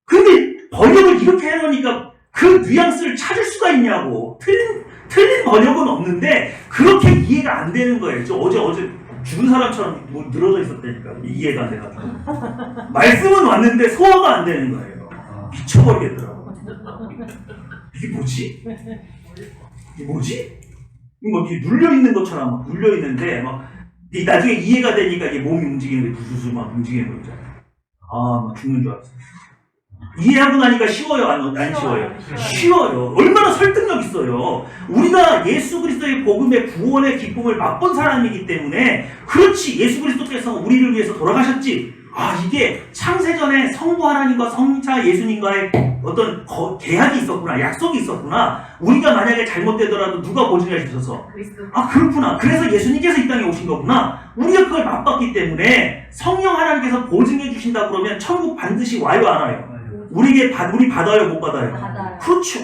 근데 번역을 이렇게 해놓으니까 그 뉘앙스를 찾을 수가 있냐고. 틀린 번역은 없는데 그렇게 이해가 안 되는 거예요. 어제 죽은 사람처럼 뭐 늘어져 있었다니까. 이해가 안 돼가지고. 말씀은 왔는데 소화가 안 되는 거예요. 미쳐버리겠더라고. 이게 뭐지? 이게 뭐지? 뭐 이렇게 눌려있는 것처럼 막 눌려있는데 막 나중에 이해가 되니까 이게 몸이 움직이는 게 부수수 막 움직이는 거 있잖아요. 막 죽는 줄 알았어요. 이해하고 나니까 쉬워요? 안 쉬워요? 쉬워요. 얼마나 설득력 있어요. 우리가 예수 그리스도의 복음의 구원의 기쁨을 맛본 사람이기 때문에 그렇지 예수 그리스도께서 우리를 위해서 돌아가셨지. 이게 창세전에 성부 하나님과 성자 예수님과의 어떤 계약이 있었구나, 약속이 있었구나. 우리가 만약에 잘못되더라도 누가 보증해 주셔서 그렇구나. 그래서 예수님께서 이 땅에 오신 거구나. 우리가 그걸 맛봤기 때문에 성령 하나님께서 보증해 주신다 그러면 천국 반드시 와요, 안 와요? 우리 받아요, 못 받아요? 받아요. 그렇죠.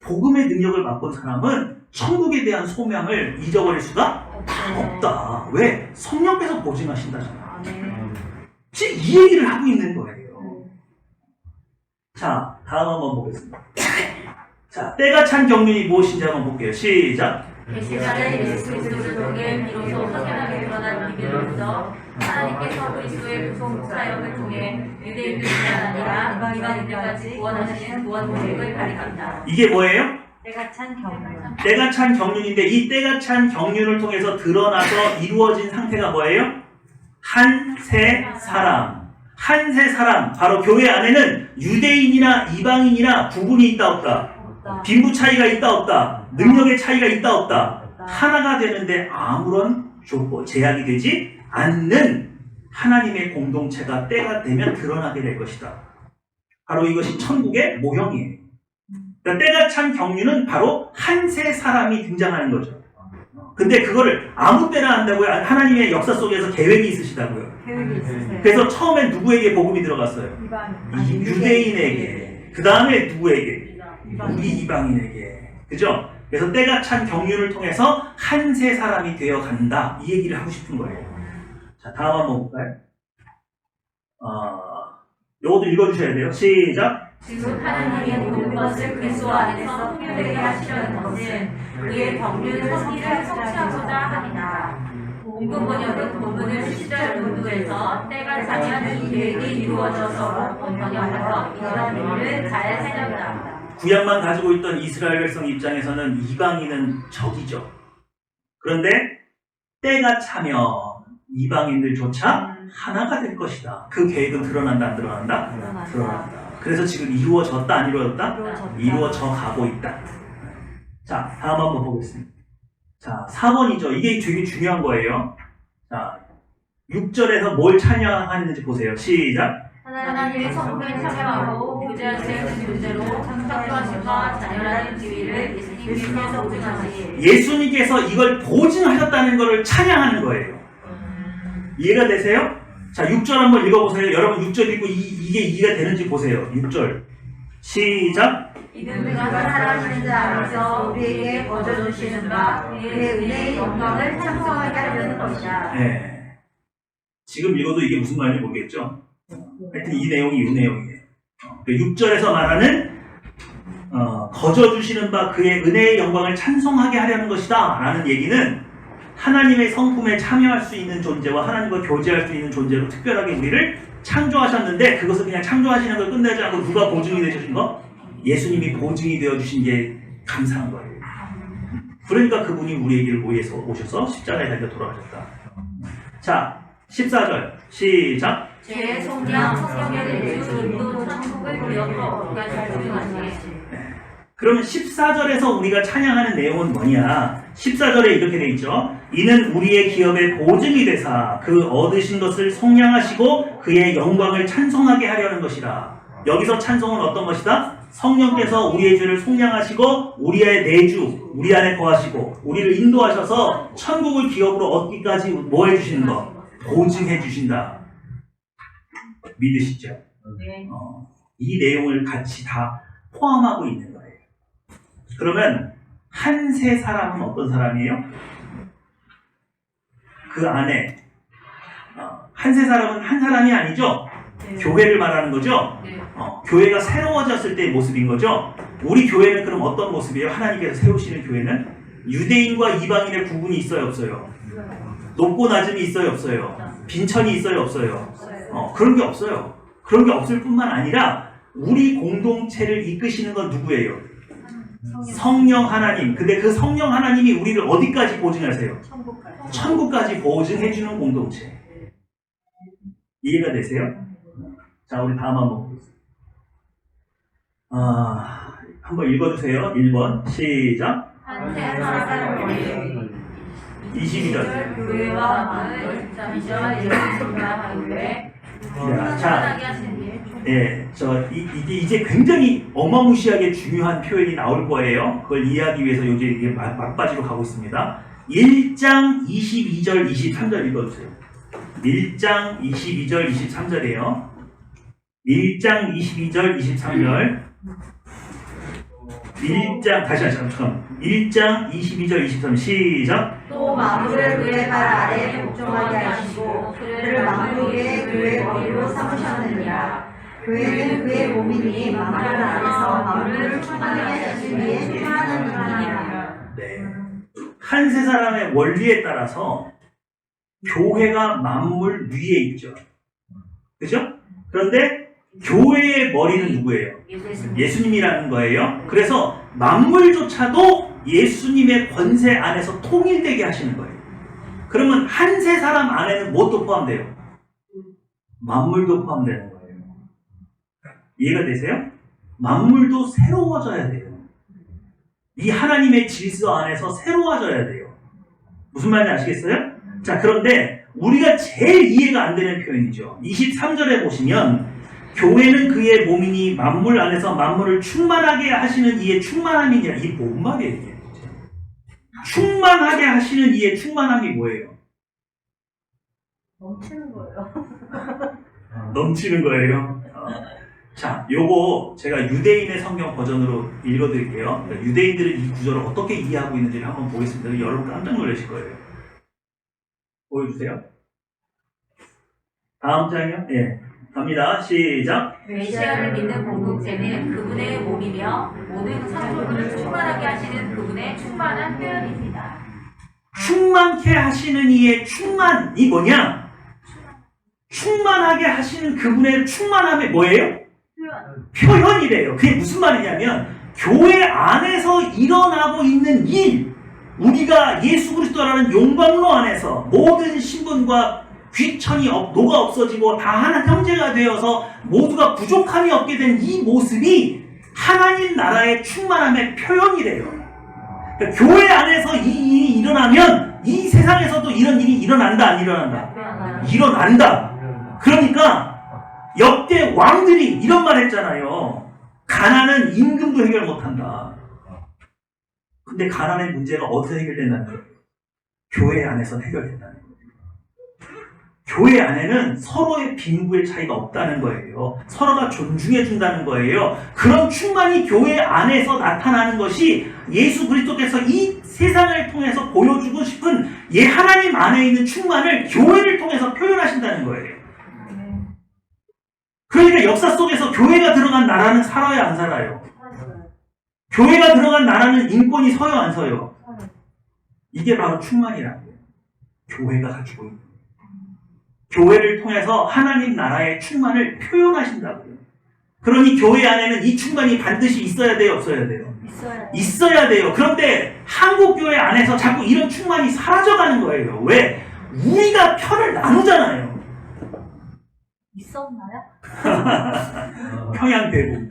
복음의 능력을 맛본 사람은 천국에 대한 소명을 잊어버릴 수가 없다. 왜? 성령께서 보증하신다잖아. 지금 이 얘기를 하고 있는 거예요. 자, 다음 한번 보겠습니다. 자, 때가 찬 경륜이 무엇인지 한번 볼게요. 시작. 계시자는 예수 그리스도를 통해 비로소 확연하게 드러난 비밀로서 하나님께서 그리스도의 구속 사역을 통해 유대인들뿐 아니라 이방인들까지 구원하시는 구원 계획을 가리킨다. 이게 뭐예요? 때가 찬 경륜. 때가 찬 경륜인데 이 때가 찬 경륜을 통해서 드러나서 이루어진 상태가 뭐예요? 한 세 사람. 한 세 사람. 바로 교회 안에는 유대인이나 이방인이나 구분이 있다 없다? 빈부 차이가 있다 없다? 능력의 차이가 있다 없다? 하나가 되는데 아무런 제약이 되지 않는 하나님의 공동체가 때가 되면 드러나게 될 것이다. 바로 이것이 천국의 모형이에요. 그러니까 때가 찬 경륜은 바로 한 세 사람이 등장하는 거죠. 근데 그거를 아무 때나 한다고요? 하나님의 역사 속에서 계획이 있으시다고요. 계획이 있으세요. 그래서 처음엔 누구에게 복음이 들어갔어요? 이방인. 유대인에게. 그 다음에 누구에게? 이방인. 우리 이방인에게. 그죠? 그래서 때가 찬 경륜을 통해서 한 세 사람이 되어 간다. 이 얘기를 하고 싶은 거예요. 자, 다음 한번 볼까요? 요것도 읽어주셔야 돼요. 시작. 즉 하나님의 모든 것을 그리스도 안에서 통일되게 하시려는 것은 그의 경륜 선기를 성취하고자 함이다. 공급 번역은 본문을 10절 문구에서 때가 차면 이 계획이 이루어져서 번역하여 이런 의미를 잘 살렸다. 구약만 가지고 있던 이스라엘 백성 입장에서는 이방인은 적이죠. 그런데 때가 차면 이방인들조차 하나가 될 것이다. 그 계획은 드러난다, 안 드러난다? 드러난다. 그래서 지금 이루어졌다, 안 이루어졌다? 이루어져 가고 있다. 자, 다음 한번 보겠습니다. 자, 4번이죠. 이게 되게 중요한 거예요. 자, 6절에서 뭘 찬양하는지 보세요. 시작. 하나님의 성품을 찬양하고 교제할 수 있는 존재로 창조하심과 자녀라는 지위를 예수님께서 보증하시니 예수님께서 이걸 보증하셨다는 것을 찬양하는 거예요. 이해가 되세요? 자, 6절 한번 읽어보세요. 여러분 6절 읽고 이게 이해가 되는지 보세요. 6절 시작. 이는 그가 살아계신 자 안에서 우리에게 거저주시는 바 그의 은혜의 영광을 찬송하게 하려는 것이다. 네. 지금 읽어도 이게 무슨 말인지 모르겠죠? 하여튼 이 내용이 이 내용이에요. 6절에서 말하는 거저주시는 바 그의 은혜의 영광을 찬송하게 하려는 것이다 라는 얘기는 하나님의 성품에 참여할 수 있는 존재와 하나님과 교제할 수 있는 존재로 특별하게 우리를 창조하셨는데 그것을 그냥 창조하시는 걸 끝내지 않고 누가 보증이 되셔준 거? 예수님이 보증이 되어주신 게 감사한 거예요. 그러니까 그분이 우리에게 위해서 오셔서 십자가에 달려 돌아가셨다. 자, 14절 시작. 제 성령 성령의 내주 인도 천국을 위하여 그가 보증하시니 그러면 14절에서 우리가 찬양하는 내용은 뭐냐? 14절에 이렇게 돼 있죠. 이는 우리의 기업의 보증이 되사 그 얻으신 것을 속량하시고 그의 영광을 찬송하게 하려는 것이라. 여기서 찬송은 어떤 것이다? 성령께서 우리의 죄를 속량하시고 우리의 내주, 우리 안에 거하시고 우리를 인도하셔서 천국을 기업으로 얻기까지 뭐 해주시는 거? 보증해 주신다. 믿으시죠? 네. 이 내용을 같이 다 포함하고 있는 거예요. 그러면 한 세 사람은 어떤 사람이에요? 그 안에 한 세 사람은 한 사람이 아니죠? 교회를 말하는 거죠? 네. 교회가 새로워졌을 때의 모습인 거죠? 우리 교회는 그럼 어떤 모습이에요? 하나님께서 세우시는 교회는 유대인과 이방인의 구분이 있어요, 없어요? 높고 낮음이 있어요, 없어요? 빈천이 있어요, 없어요? 그런 게 없어요. 그런 게 없을 뿐만 아니라 우리 공동체를 이끄시는 건 누구예요? 성령 하나님. 근데 그 성령 하나님이 우리를 어디까지 보증하세요? 천국까지 보증해주는 공동체. 이해가 되세요? 자, 우리 다음 한번 보겠습니다. 한번 읽어주세요. 1번 시작. 한세 사람을 22절. 교회와 마음을 이전 예수님과 하는데 충만하게 하시는 일. 예, 이제 굉장히 어마무시하게 중요한 표현이 나올 거예요. 그걸 이해하기 위해서 이제 막바지로 가고 있습니다. 1장 22절, 23절 읽어주세요. 1장 22절, 23절이에요. 1장 22절, 23절. 1장, 다시 잠깐. 1장 22절, 23절. 시작. 또 만물을 그의 발 아래 복종하게 하시고 그를 만국의 그의 머리로 삼으셨느니라. 교회는 그의 몸이니 만물 안에서 만물을 충만하게 하시기 위해 충만한 이니라. 네. 한 세 사람의 원리에 따라서 교회가 만물 위에 있죠. 그죠? 그런데 교회의 머리는 누구예요? 예수님이라는 거예요. 그래서 만물조차도 예수님의 권세 안에서 통일되게 하시는 거예요. 그러면 한 세 사람 안에는 무엇도 포함돼요? 만물도 포함되는 거예요. 이해가 되세요? 만물도 새로워져야 돼요. 이 하나님의 질서 안에서 새로워져야 돼요. 무슨 말인지 아시겠어요? 자, 그런데 우리가 제일 이해가 안 되는 표현이죠. 23절에 보시면 교회는 그의 몸이니 만물 안에서 만물을 충만하게 하시는 이의 충만함이냐. 이게 뭔 말이에요, 이게? 충만하게 하시는 이의 충만함이 뭐예요? 넘치는 거예요. 넘치는 거예요. 자, 요거 제가 유대인의 성경 버전으로 읽어드릴게요. 그러니까 유대인들은 이 구절을 어떻게 이해하고 있는지를 한번 보겠습니다. 여러분 깜짝 놀라실 거예요. 보여주세요. 다음 장이요? 예. 갑니다. 시작. 메시아를 믿는 공동체는 그분의 몸이며 모든 성도들을 충만하게 하시는 그분의 충만한 표현입니다. 충만케 하시는 이의 충만이 뭐냐? 충만하게 하시는 그분의 충만함이 뭐예요? 표현이래요. 그게 무슨 말이냐면 교회 안에서 일어나고 있는 일, 우리가 예수 그리스도라는 용광로 안에서 모든 신분과 귀천이 녹아 없어지고 다 하나 형제가 되어서 모두가 부족함이 없게 된 이 모습이 하나님 나라의 충만함의 표현이래요. 그러니까 교회 안에서 이 일이 일어나면 이 세상에서도 이런 일이 일어난다, 안 일어난다? 일어난다. 그러니까 역대 왕들이 이런 말 했잖아요. 가난은 임금도 해결 못한다. 근데 가난의 문제가 어디서 해결된다는 거예요? 교회 안에서 해결된다는 거예요. 교회 안에는 서로의 빈부의 차이가 없다는 거예요. 서로가 존중해준다는 거예요. 그런 충만이 교회 안에서 나타나는 것이 예수 그리스도께서 이 세상을 통해서 보여주고 싶은 하나님 안에 있는 충만을 교회를 통해서 표현하신다는 거예요. 그러니까 역사 속에서 교회가 들어간 나라는 살아요, 안 살아요? 교회가 들어간 나라는 인권이 서요, 안 서요? 이게 바로 충만이라는 거예요. 교회가 가지고 있는. 교회를 통해서 하나님 나라의 충만을 표현하신다고요. 그러니 교회 안에는 이 충만이 반드시 있어야 돼요, 없어야 돼요? 있어야 돼요. 그런데 한국 교회 안에서 자꾸 이런 충만이 사라져가는 거예요. 왜? 우리가 편을 나누잖아요. 있었나요? 평양대국.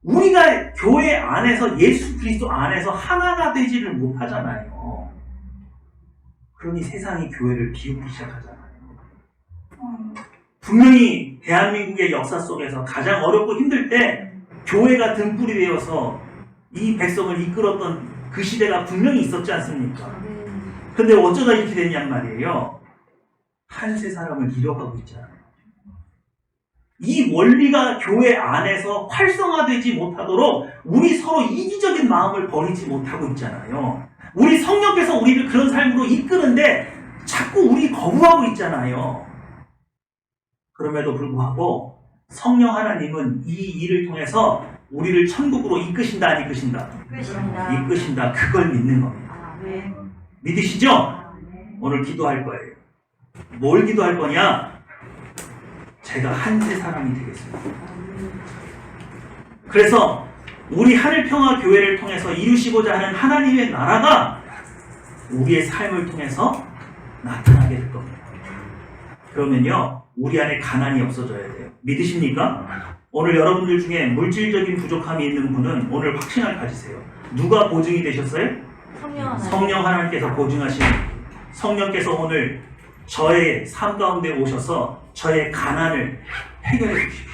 우리가 교회 안에서 예수 그리스도 안에서 하나가 되지를 못하잖아요. 그러니 세상이 교회를 비웃기 시작하잖아요. 분명히 대한민국의 역사 속에서 가장 어렵고 힘들 때 교회가 등불이 되어서 이 백성을 이끌었던 그 시대가 분명히 있었지 않습니까? 근데 어쩌다 이렇게 됐냔 말이에요. 한 세 사람을 잃어가고 있잖아요. 이 원리가 교회 안에서 활성화되지 못하도록 우리 서로 이기적인 마음을 버리지 못하고 있잖아요. 우리 성령께서 우리를 그런 삶으로 이끄는데 자꾸 우리 거부하고 있잖아요. 그럼에도 불구하고 성령 하나님은 이 일을 통해서 우리를 천국으로 이끄신다, 안 이끄신다? 이끄신다. 그걸 믿는 겁니다. 믿으시죠? 오늘 기도할 거예요. 뭘 기도할 거냐? 제가 한 세 사람이 되겠습니다. 그래서 우리 하늘평화교회를 통해서 이루시고자 하는 하나님의 나라가 우리의 삶을 통해서 나타나게 될 겁니다. 그러면요, 우리 안에 가난이 없어져야 돼요. 믿으십니까? 오늘 여러분들 중에 물질적인 부족함이 있는 분은 오늘 확신을 가지세요. 누가 보증이 되셨어요? 성령 하나님께서 보증하신 성령께서 오늘 저의 삶 가운데 오셔서 저의 가난을 해결해 주십시오.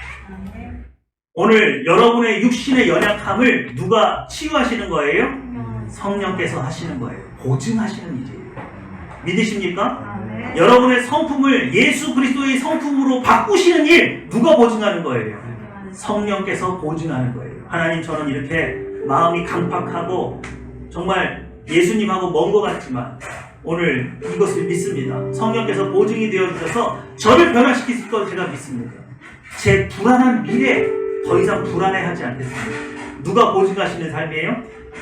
오늘 여러분의 육신의 연약함을 누가 치유하시는 거예요? 성령께서 하시는 거예요. 보증하시는 일이에요. 믿으십니까? 여러분의 성품을 예수 그리스도의 성품으로 바꾸시는 일 누가 보증하는 거예요? 성령께서 보증하는 거예요. 하나님, 저는 이렇게 마음이 강팍하고 정말 예수님하고 먼 것 같지만 오늘 이것을 믿습니다. 성령께서 보증이 되어주셔서 저를 변화시키실 걸 제가 믿습니다. 제 불안한 미래 더 이상 불안해하지 않겠습니다. 누가 보증하시는 삶이에요?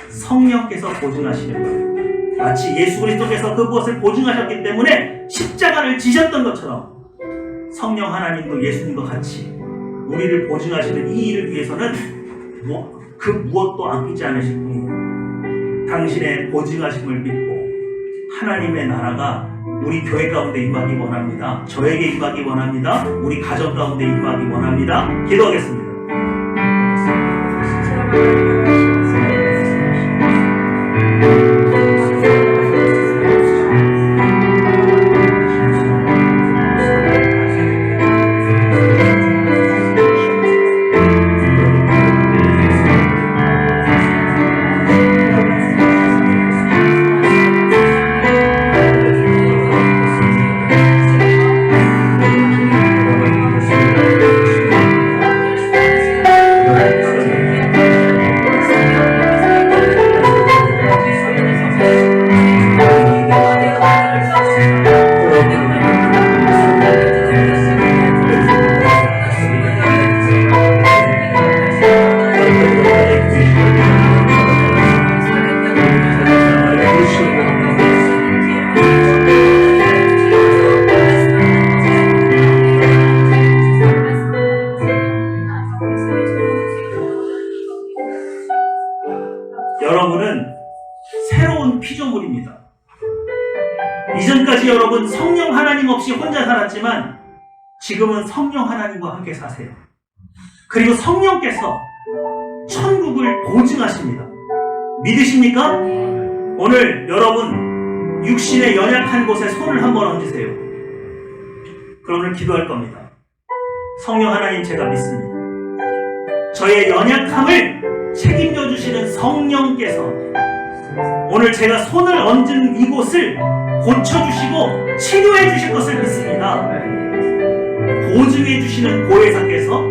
성령께서 보증하시는 거예요. 마치 예수 그리스도께서 그것을 보증하셨기 때문에 십자가를 지셨던 것처럼 성령 하나님도 예수님과 같이 우리를 보증하시는 이 일을 위해서는 그 무엇도 아끼지 않으실 분이에요. 당신의 보증하심을 믿고 하나님의 나라가 우리 교회 가운데 임하기 원합니다. 저에게 임하기 원합니다. 우리 가정 가운데 임하기 원합니다. 기도하겠습니다. 여러분은 새로운 피조물입니다. 이전까지 여러분 성령 하나님 없이 혼자 살았지만 지금은 성령 하나님과 함께 사세요. 그리고 성령께서 천국을 보증하십니다. 믿으십니까? 오늘 여러분 육신의 연약한 곳에 손을 한번 얹으세요. 그럼 오늘 기도할 겁니다. 성령 하나님, 제가 믿습니다. 저의 연약함을 책임져 주시는 성령께서 오늘 제가 손을 얹은 이곳을 고쳐주시고 치료해 주실 것을 믿습니다. 보증해 주시는 보혜사께서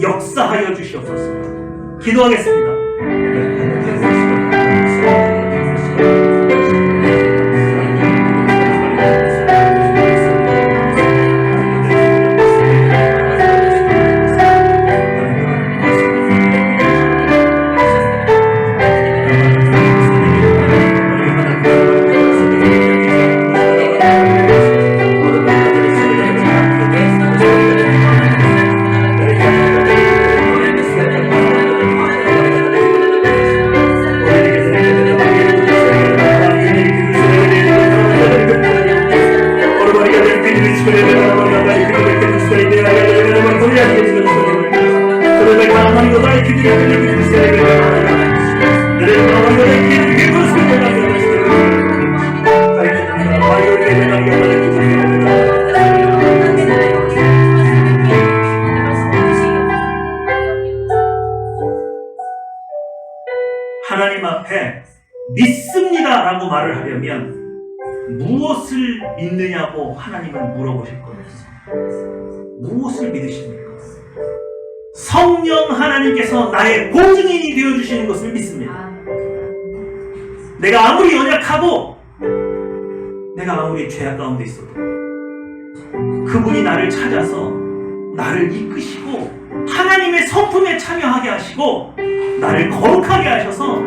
역사하여 주시옵소서. 기도하겠습니다. 하나님 앞에 믿습니다 라고 말을 하려면 무엇을 믿느냐고 하나님은 물어보실 거예요. 무엇을 믿으십니까? 성령 하나님께서 나의 보증인이 되어주시는 것을 믿습니다. 내가 아무리 연약하고 내가 아무리 죄악 가운데 있어도 그분이 나를 찾아서 나를 이끄시고 하나님의 성품에 참여하게 하시고 나를 거룩하게 하셔서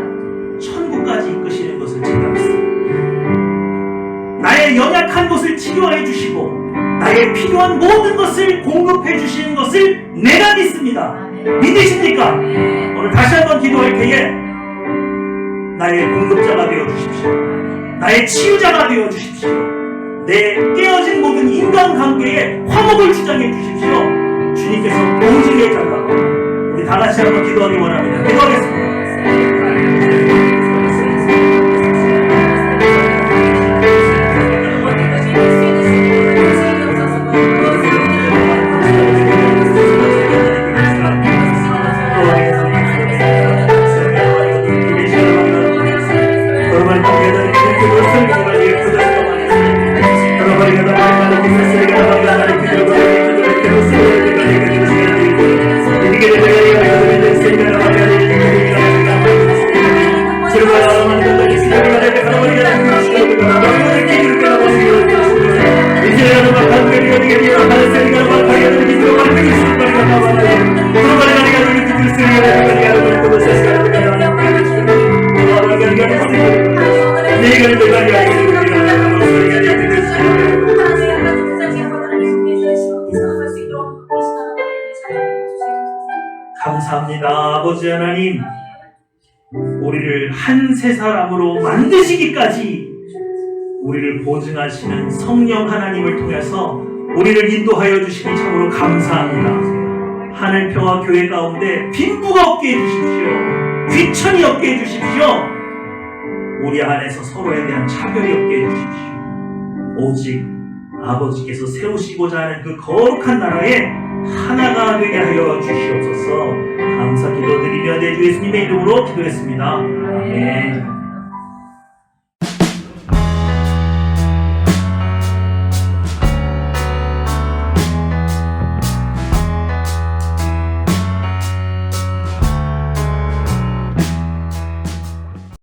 천국까지 이끄시는 것을 제가 믿습니다. 나의 연약한 곳을 치료해 주시고 나의 필요한 모든 것을 공급해 주시는 것을 내가 믿습니다. 믿으십니까? 오늘 다시 한번 기도할 때에 나의 공급자가 되어 주십시오. 나의 치유자가 되어 주십시오. 내 깨어진 모든 인간관계에 화목을 주장해 주십시오. 주님께서 보증해 달라고 우리 다 같이 한번 기도하기 원합니다. 기도하겠습니다. 감사합니다. 아버지 하나님, 우리를 한 세 사람으로 만드시기까지 우리를 보증하시는 성령 하나님을 통해서 우리를 인도하여 주시니 참으로 감사합니다. 하늘평화 교회 가운데 빈부가 없게 해주십시오. 귀천이 없게 해주십시오. 우리 안에서 서로에 대한 차별이 없게 해주십시오. 오직 아버지께서 세우시고자 하는 그 거룩한 나라에 하나가 되게 하여 주시옵소서. 감사 기도드리며 내 주 예수님의 이름으로 기도했습니다. 아멘.